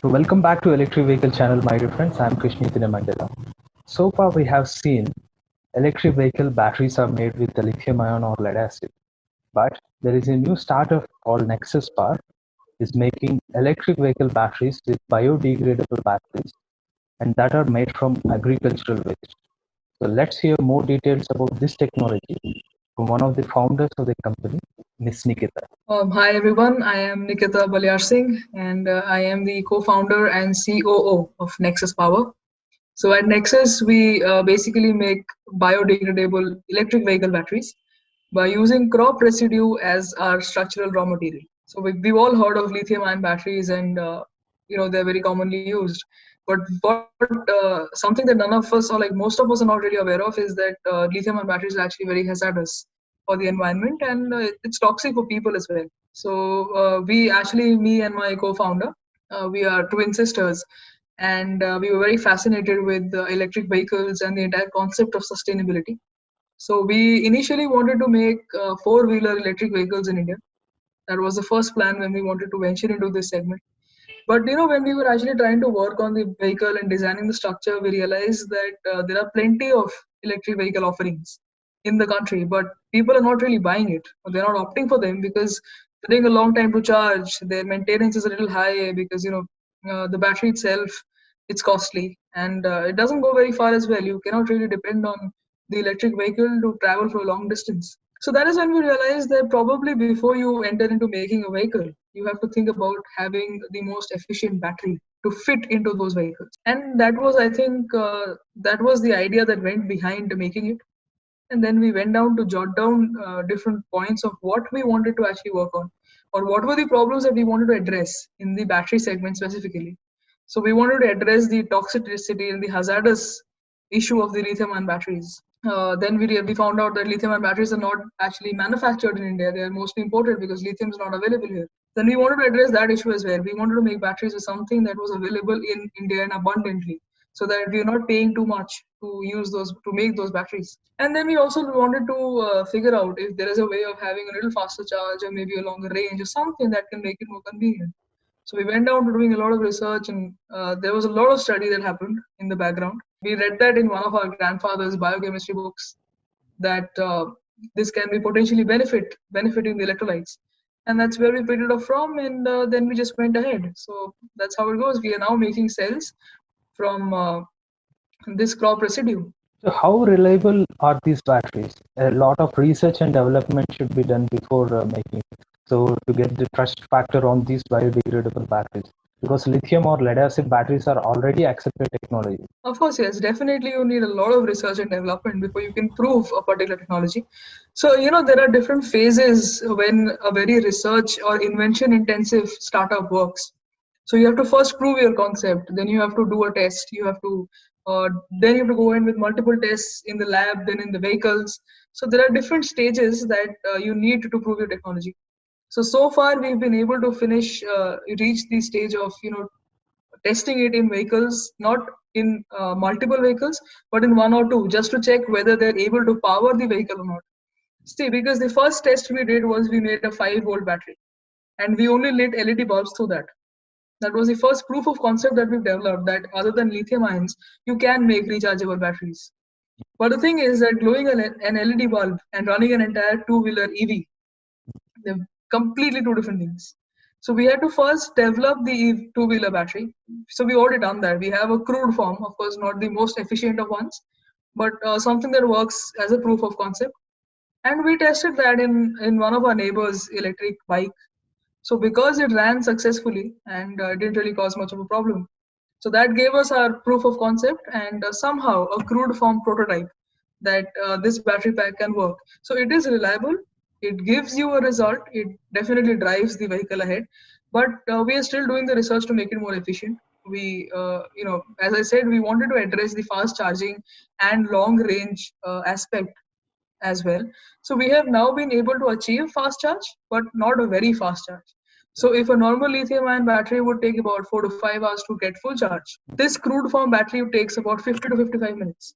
So welcome back to Electric Vehicle channel, my dear friends. I'm Krishnithan Mandela. So far, we have seen electric vehicle batteries are made with the lithium ion or lead acid. But there is a new startup called Nexus Power is making electric vehicle batteries with biodegradable batteries and that are made from agricultural waste. So let's hear more details about this technology from one of the founders of the company, Ms. Nikita. Hi everyone, I am Nikita Balyar Singh and I am the co-founder and COO of Nexus Power. So at Nexus, we basically make biodegradable electric vehicle batteries by using crop residue as our structural raw material. So we've all heard of lithium-ion batteries, and they're very commonly used. But something that none of us, or like most of us, are not really aware of is that lithium-ion batteries are actually very hazardous for the environment, and it's toxic for people as well. So me and my co-founder, we are twin sisters, and we were very fascinated with electric vehicles and the entire concept of sustainability. So we initially wanted to make four-wheeler electric vehicles in India. That was the first plan when we wanted to venture into this segment. But when we were actually trying to work on the vehicle and designing the structure, we realized that there are plenty of electric vehicle offerings in the country, but people are not really buying it, or they're not opting for them because they're taking a long time to charge. Their maintenance is a little high because the battery itself, it's costly, and it doesn't go very far as well. You cannot really depend on the electric vehicle to travel for a long distance. So that is when we realized that probably before you enter into making a vehicle, you have to think about having the most efficient battery to fit into those vehicles. And that was, I think, that was the idea that went behind making it. And then we went down to jot down different points of what we wanted to actually work on, or what were the problems that we wanted to address in the battery segment specifically. So we wanted to address the toxicity and the hazardous issue of the lithium-ion batteries. Then we found out that lithium-ion batteries are not actually manufactured in India. They are mostly imported because lithium is not available here. Then we wanted to address that issue as well. We wanted to make batteries with something that was available in India and abundantly, so that we're not paying too much to use those to make those batteries. And then we also wanted to figure out if there is a way of having a little faster charge or maybe a longer range or something that can make it more convenient. So we went down to doing a lot of research, and there was a lot of study that happened in the background. We read that in one of our grandfather's biochemistry books that this can be potentially benefiting the electrolytes, and that's where we picked it up from, and then we just went ahead. So that's how it goes. We are now making cells from this crop residue. So how reliable are these batteries? A lot of research and development should be done before making it. So to get the trust factor on these biodegradable batteries, because lithium or lead acid batteries are already accepted technology. Of course, yes, definitely you need a lot of research and development before you can prove a particular technology. So, there are different phases when a very research or invention intensive startup works. So you have to first prove your concept, then you have to do a test, then you have to go in with multiple tests in the lab, then in the vehicles. So there are different stages that you need to prove your technology. So far we've been able to reach the stage of testing it in vehicles, not in multiple vehicles, but in one or two, just to check whether they're able to power the vehicle or not. See, because the first test we did was we made a 5-volt battery, and we only lit LED bulbs through that. That was the first proof of concept that we've developed, that other than lithium ions, you can make rechargeable batteries. But the thing is that glowing an LED bulb and running an entire two-wheeler EV, they're completely two different things. So we had to first develop the two-wheeler battery. So we already done that. We have a crude form, of course, not the most efficient of ones, but something that works as a proof of concept. And we tested that in one of our neighbors' electric bike. So because it ran successfully and it didn't really cause much of a problem. So that gave us our proof of concept and somehow a crude form prototype that this battery pack can work. So it is reliable. It gives you a result. It definitely drives the vehicle ahead. But we are still doing the research to make it more efficient. As I said, we wanted to address the fast charging and long range aspect as well. So we have now been able to achieve fast charge, but not a very fast charge. So if a normal lithium-ion battery would take about 4 to 5 hours to get full charge, this crude form battery takes about 50 to 55 minutes.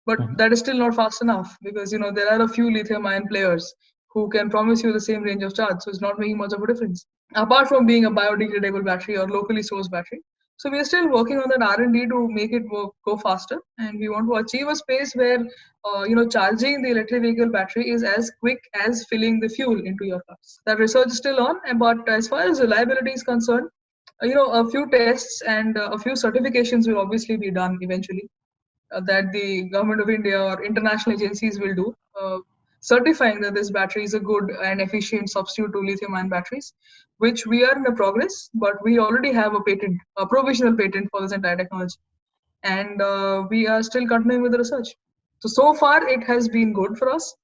But that is still not fast enough because there are a few lithium-ion players who can promise you the same range of charge, so it's not making much of a difference. Apart from being a biodegradable battery or locally sourced battery, So we are still working on that R&D to make it go faster, and we want to achieve a space where charging the electric vehicle battery is as quick as filling the fuel into your cars. That research is still on, but as far as reliability is concerned, a few tests and a few certifications will obviously be done eventually, that the government of India or international agencies will do, certifying that this battery is a good and efficient substitute to lithium-ion batteries, which we are in the progress, but we already have a patent, a provisional patent for this entire technology, and we are still continuing with the research. So far, it has been good for us.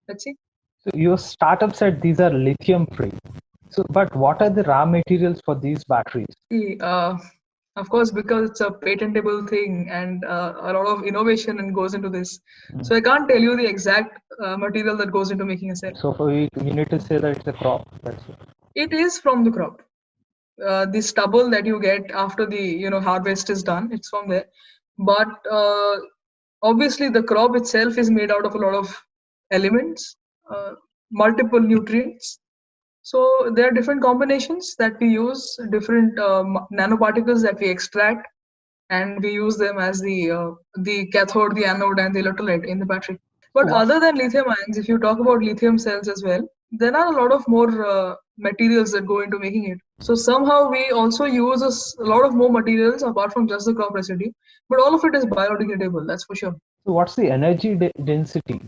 Let's see. So your startup said these are lithium free. So, but what are the raw materials for these batteries? See, of course, because it's a patentable thing and a lot of innovation and goes into this. So I can't tell you the exact material that goes into making a cell. So for you need to say that it's a crop. That's it. It is from the crop. The stubble that you get after the harvest is done, it's from there. But obviously, the crop itself is made out of a lot of elements, multiple nutrients. So there are different combinations that we use, different nanoparticles that we extract, and we use them as the cathode, the anode, and the electrolyte in the battery. But other than lithium ions, if you talk about lithium cells as well, there are a lot of more materials that go into making it. So somehow we also use a lot of more materials apart from just the crop residue, but all of it is biodegradable, that's for sure. So what's the energy density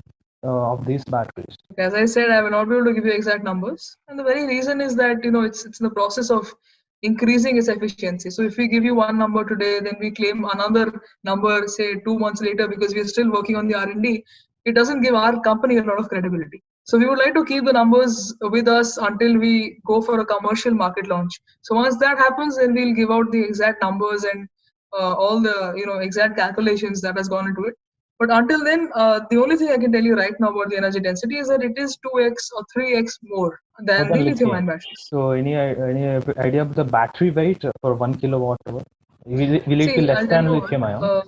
of these batteries? As I said, I will not be able to give you exact numbers, and the very reason is that it's in the process of increasing its efficiency. So if we give you one number today, then we claim another number, say 2 months later, because we are still working on the R&D, it doesn't give our company a lot of credibility. So we would like to keep the numbers with us until we go for a commercial market launch. So once that happens, then we'll give out the exact numbers and all the exact calculations that has gone into it. But until then, the only thing I can tell you right now about the energy density is that it is 2x or 3x more than the lithium-ion batteries. So any idea of the battery weight for 1 kilowatt hour? Will it be less than lithium-ion?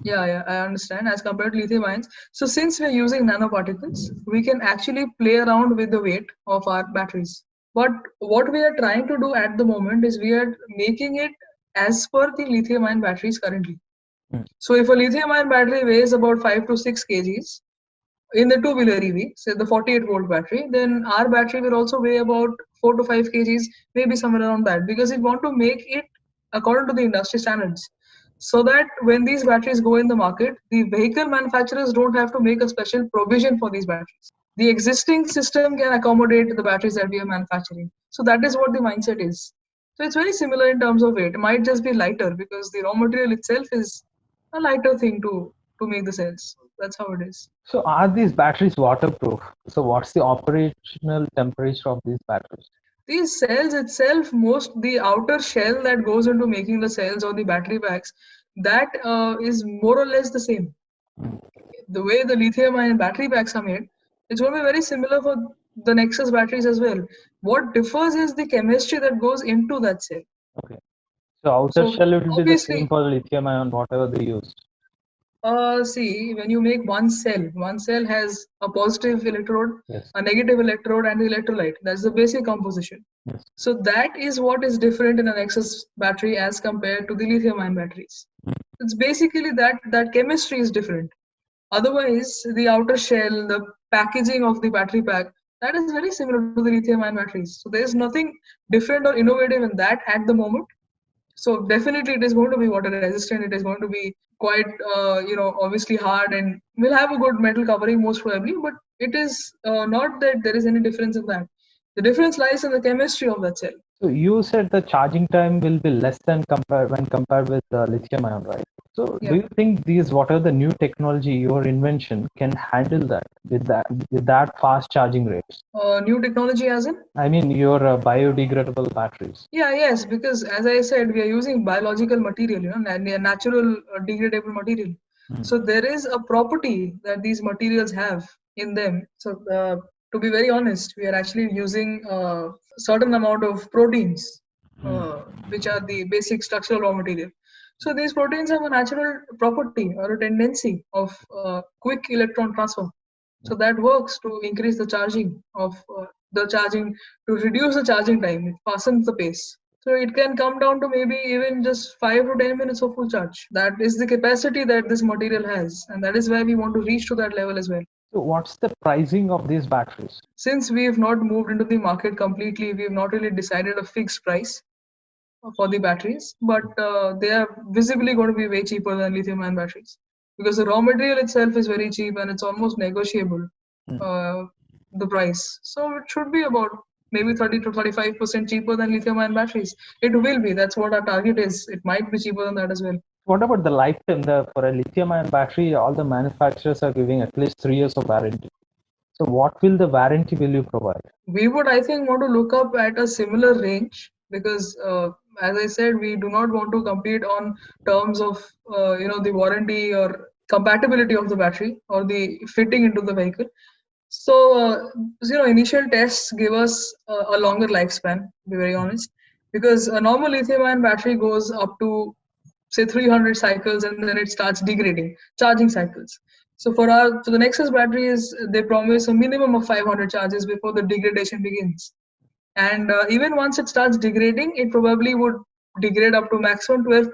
Yeah, I understand. As compared to lithium ions, so since we're using nanoparticles, we can actually play around with the weight of our batteries. But what we are trying to do at the moment is we are making it as per the lithium-ion batteries currently. So if a lithium-ion battery weighs about 5 to 6 kgs in the two-wheeler EV, say the 48-volt battery, then our battery will also weigh about 4 to 5 kgs, maybe somewhere around that, because we want to make it according to the industry standards, so that when these batteries go in the market, the vehicle manufacturers don't have to make a special provision for these batteries. The existing system can accommodate the batteries that we are manufacturing. So that is what the mindset is. So it's very similar in terms of weight. It might just be lighter because the raw material itself is a lighter thing to make the cells. That's how it is. So are these batteries waterproof? So what's the operational temperature of these batteries? These cells itself, the outer shell that goes into making the cells or the battery packs, that is more or less the same. The way the lithium-ion battery packs are made, it's going to be very similar for the Nexus batteries as well. What differs is the chemistry that goes into that cell. Okay. So outer shell will be the same for lithium-ion, whatever they use. See, when you make one cell has a positive electrode, a negative electrode, and the electrolyte. That's the basic composition. So that is what is different in a Nexus battery as compared to the lithium-ion batteries. It's basically that chemistry is different. Otherwise, the outer shell, the packaging of the battery pack, that is very similar to the lithium-ion batteries. So there is nothing different or innovative in that at the moment. So definitely it is going to be water resistant. It is going to be quite, obviously hard, and will have a good metal covering most probably, but it is not that there is any difference in that. The difference lies in the chemistry of that cell. So you said the charging time will be less than when compared with lithium ion, right? So do you think whatever the new technology, your invention can handle that with that fast charging rates? New technology as in? I mean your biodegradable batteries. Yes, because as I said, we are using biological material, natural degradable material. So there is a property that these materials have in them. So to be very honest, we are actually using a certain amount of proteins, which are the basic structural raw material. So these proteins have a natural property or a tendency of quick electron transfer. So that works to increase the charging to reduce the charging time. It fastens the pace. So it can come down to maybe even just 5 to 10 minutes of full charge. That is the capacity that this material has, and that is why we want to reach to that level as well. So what's the pricing of these batteries? Since we have not moved into the market completely, we have not really decided a fixed price for the batteries, but they are visibly going to be way cheaper than lithium-ion batteries because the raw material itself is very cheap and it's almost negotiable, Hmm. uh, the price. So it should be about maybe 30 to 35% cheaper than lithium-ion batteries. It will be. That's what our target is. It might be cheaper than that as well. What about the lifetime? For a lithium-ion battery, all the manufacturers are giving at least 3 years of warranty. So what will the warranty will you provide? We would, I think, want to look up at a similar range because, as I said, we do not want to compete on terms of, the warranty or compatibility of the battery or the fitting into the vehicle. So, initial tests give us a longer lifespan, to be very honest, because a normal lithium-ion battery goes up to say 300 cycles and then it starts degrading charging cycles. So for the Nexus batteries, they promise a minimum of 500 charges before the degradation begins. And even once it starts degrading, it probably would degrade up to maximum 12%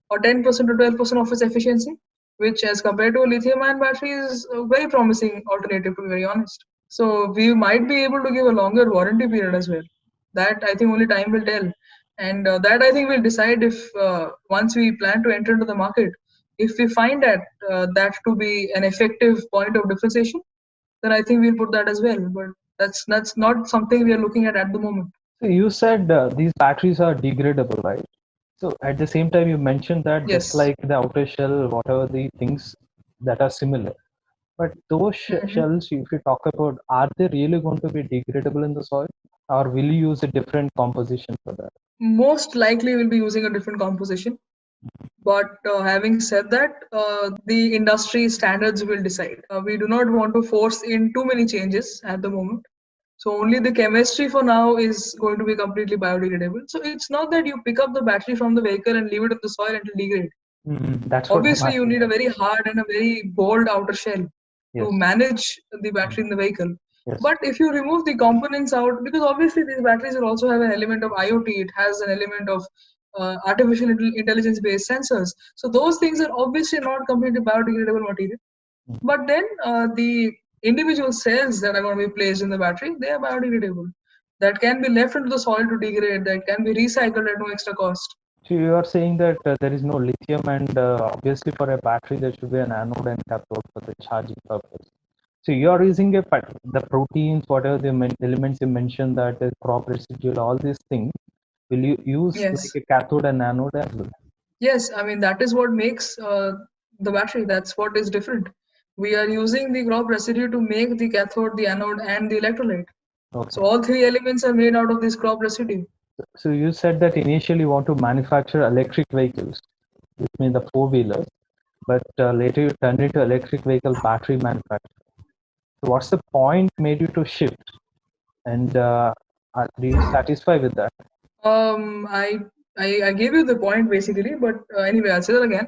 or 10% to 12% of its efficiency, which as compared to a lithium-ion battery is a very promising alternative, to be very honest. So we might be able to give a longer warranty period as well. That I think only time will tell, and that I think will decide if once we plan to enter into the market, if we find that to be an effective point of differentiation, then I think we'll put that as well. But that's not something we are looking at the moment. So you said these batteries are degradable, right? So at the same time, you mentioned that just Yes. like the outer shell, whatever the things that are similar, but those Mhm. shells, if you talk about, are they really going to be degradable in the soil, or will you use a different composition for that? Most likely, we'll be using a different composition. But having said that, the industry standards will decide. We do not want to force in too many changes at the moment. So only the chemistry for now is going to be completely biodegradable. So it's not that you pick up the battery from the vehicle and leave it in the soil until degrade. That's what I'm Obviously, you asking. need a very hard and a very bold outer shell to Yes. manage the battery in the vehicle. Yes. But if you remove the components out, because obviously these batteries will also have an element of IoT, it has an element of artificial intelligence based sensors. So those things are obviously not completely biodegradable material. But then the individual cells that are going to be placed in the battery, they are biodegradable. That can be left into the soil to degrade, that can be recycled at no extra cost. So you are saying that there is no lithium, and obviously for a battery there should be an anode and cathode for the charging purpose. So you are using the proteins, whatever the elements you mentioned, that is crop residual, all these things. Will you use like Yes. a cathode and anode as well? Yes, I mean, that is what makes the battery. That's what is different. We are using the crop residue to make the cathode, the anode, and the electrolyte. Okay. So all three elements are made out of this crop residue. So you said that initially you want to manufacture electric vehicles, which means the four-wheelers, but later you turned into electric vehicle battery manufacturer. So what's the point made you to shift? And are you satisfied with that? Um, I, I gave you the point basically, but anyway, I'll say that again.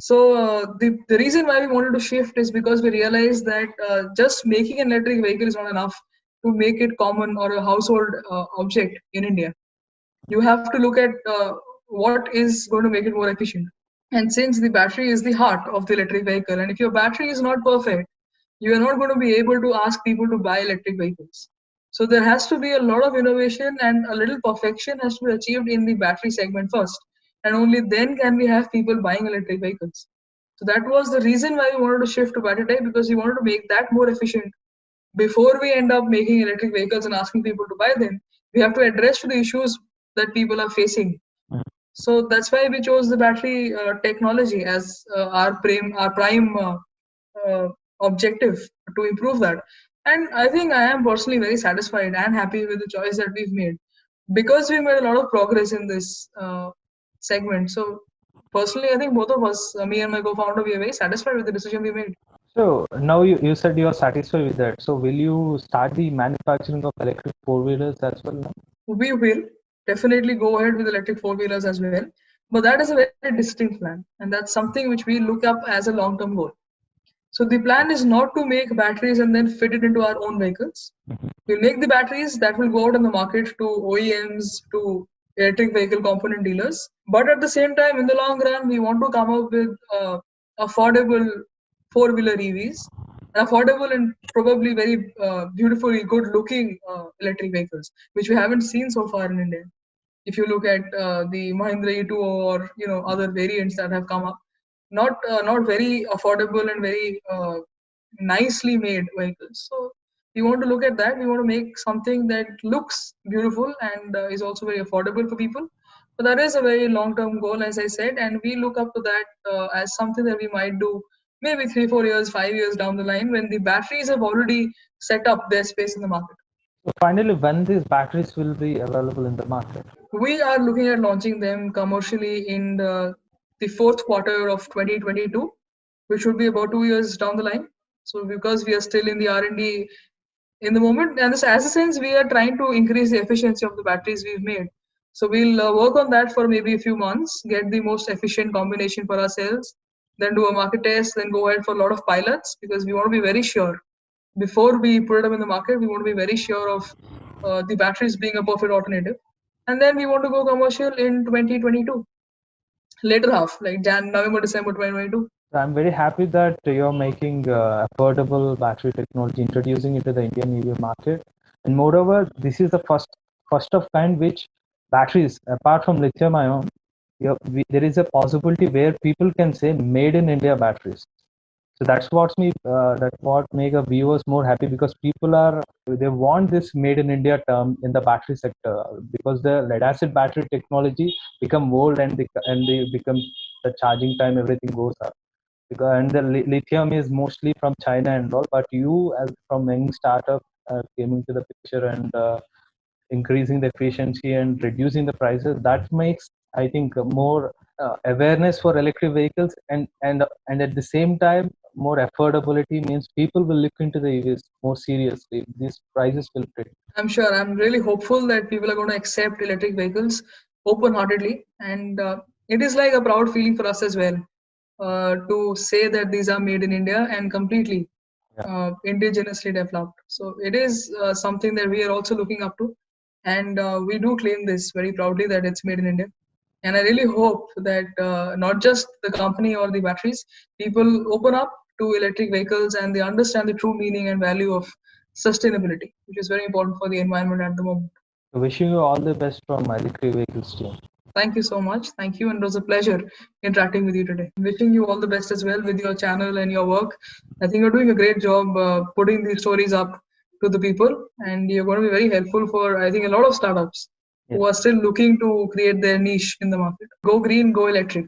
So the reason why we wanted to shift is because we realized that just making an electric vehicle is not enough to make it common or a household object in India. You have to look at what is going to make it more efficient. And since the battery is the heart of the electric vehicle, and if your battery is not perfect, you are not going to be able to ask people to buy electric vehicles. So there has to be a lot of innovation and a little perfection has to be achieved in the battery segment first. And only then can we have people buying electric vehicles. So that was the reason why we wanted to shift to battery type because we wanted to make that more efficient. Before we end up making electric vehicles and asking people to buy them, we have to address the issues that people are facing. So that's why we chose the battery technology as our prime uh, objective to improve that. And I think I am personally very satisfied and happy with the choice that we've made because we made a lot of progress in this segment. So personally, I think both of us, me and my co-founder, we are very satisfied with the decision we made. So now you said you are satisfied with that. So will you start the manufacturing of electric four-wheelers as well now? We will definitely go ahead with electric four-wheelers as well. But that is a very distinct plan, and that's something which we look up as a long-term goal. So the plan is not to make batteries and then fit it into our own vehicles. We'll make the batteries that will go out in the market to OEMs, to electric vehicle component dealers. But at the same time, in the long run, we want to come up with affordable four-wheeler EVs, affordable and probably very beautifully good-looking electric vehicles, which we haven't seen so far in India. If you look at the Mahindra E2 or other variants that have come up, not very affordable and very nicely made vehicles. So we want to look at that. We want to make something that looks beautiful and is also very affordable for people. So that is a very long-term goal, as I said, and we look up to that as something that we might do maybe 3-4 years, 5 years down the line when the batteries have already set up their space in the market. So finally, when these batteries will be available in the market? We are looking at launching them commercially in the fourth quarter of 2022, which would be about 2 years down the line. So because we are still in the R&D in the moment, and as a sense, we are trying to increase the efficiency of the batteries we've made. So we'll work on that for maybe a few months, get the most efficient combination for ourselves, then do a market test, then go ahead for a lot of pilots because we want to be very sure before we put them in the market. We want to be very sure of the batteries being a perfect alternative, and then we want to go commercial in 2022, later half, like November, December 2022. I'm very happy that you're making affordable battery technology, introducing it to the Indian EV market. And moreover, this is the first of kind which batteries, apart from lithium ion, there is a possibility where people can say made in India batteries. So that's what make our viewers more happy, because they want this made in India term in the battery sector, because the lead acid battery technology become old and they become the charging time, everything goes up. And the lithium is mostly from China and all, but you as from young startup came into the picture and increasing the efficiency and reducing the prices. That makes, I think, more awareness for electric vehicles, and at the same time more affordability means people will look into the EVs more seriously. These prices will fit. I'm sure. I'm really hopeful that people are going to accept electric vehicles open-heartedly, and it is like a proud feeling for us as well to say that these are made in India and completely indigenously developed. So it is something that we are also looking up to, and we do claim this very proudly that it's made in India. And I really hope that not just the company or the batteries, people open up to electric vehicles and they understand the true meaning and value of sustainability, which is very important for the environment at the moment. Wishing you all the best from electric vehicles team. Thank you so much. Thank you, and it was a pleasure interacting with you today. Wishing you all the best as well with your channel and your work. I think you're doing a great job putting these stories up to the people, and you're going to be very helpful for, I think, a lot of startups who are still looking to create their niche in the market. Go green, go electric.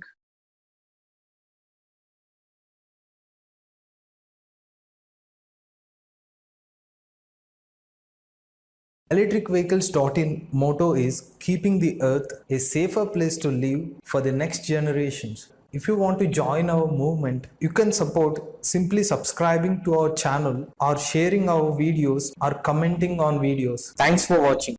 Electricvehicles.in motto is keeping the earth a safer place to live for the next generations. If you want to join our movement, you can support simply subscribing to our channel or sharing our videos or commenting on videos. Thanks for watching.